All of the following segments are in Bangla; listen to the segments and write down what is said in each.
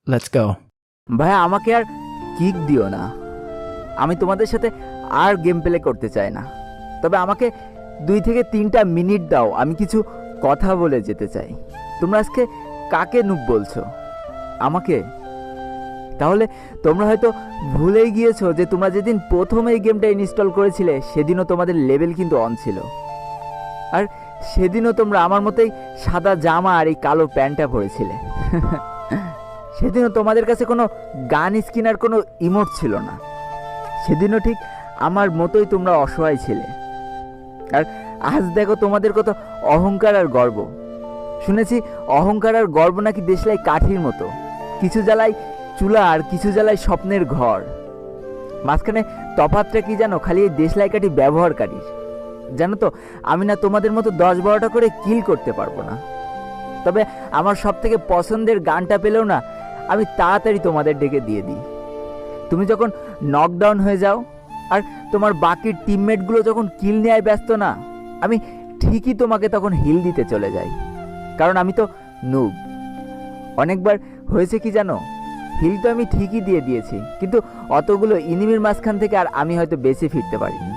Let's go. ভাই আমাকে আর কিক দিও না, আমি তোমাদের সাথে আর গেম প্লে করতে চাই না। তবে আমাকে 2 থেকে 3টা মিনিট দাও, আমি কিছু কথা বলে যেতে চাই। তোমরা আজকে কাকে নুব বলছো? আমাকে? তাহলে তোমরা হয়তো ভুলেই গিয়েছো যে তোমরা যেদিন প্রথম এই গেমটা ইনস্টল করেছিলে সেদিনও তোমাদের লেভেল কিন্তু অন ছিল, আর সেদিনও তোমরা আমার মতোই সাদা জামা আর এই কালো প্যান্টটা পরেছিলে। সেদিনও তোমাদের কাছে কোনো গান স্কিন আর কোনো ইমোট ছিল না। সেদিনও ঠিক আমার মতোই তোমরা অসহায় ছিলে। আর আজ দেখো তোমাদের কত অহংকার আর গর্ব। শুনেছি অহংকার আর গর্ব নাকি দেশলাই কাঠির মতো, কিছু জ্বালায় চুলা আর কিছু জ্বালায় স্বপ্নের ঘর। মাঝখানে তফাৎটা কি জানো? খালি এই দেশলাই কাঠি ব্যবহারকারীর। জানো তো, আমি না তোমাদের মতো 10-12টা করে কিল করতে পারবো না। তবে আমার সব থেকে পছন্দের গানটা পেলেও না আমি তাড়াতাড়ি তোমাদের ডেকে দিয়ে দিই। তুমি যখন নকডাউন হয়ে যাও আর তোমার বাকি টিমমেটগুলো যখন কিল নেওয়ায় ব্যস্ত না, আমি ঠিকই তোমাকে তখন হিল দিতে চলে যাই, কারণ আমি তো নুব। অনেকবার হয়েছে কি জানো, হিল তো আমি ঠিকই দিয়ে দিয়েছি, কিন্তু অতগুলো ইনিমির মাঝখান থেকে আর আমি হয়তো বেঁচে ফিরতে পারিনি।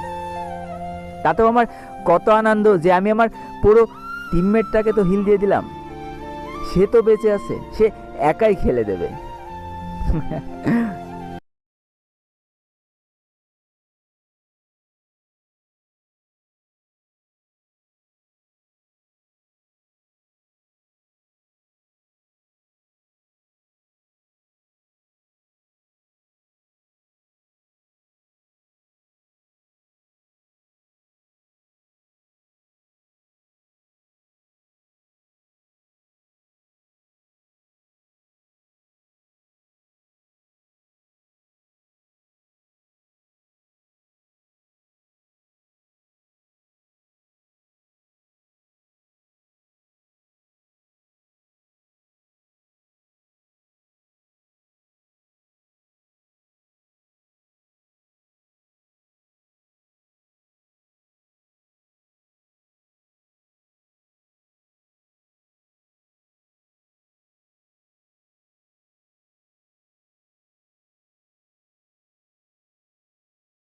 তাতেও আমার কত আনন্দ যে আমি আমার পুরো টিমমেটটাকে তো হিল দিয়ে দিলাম, সে তো বেঁচে আছে, সে একাই খেলে দেবে।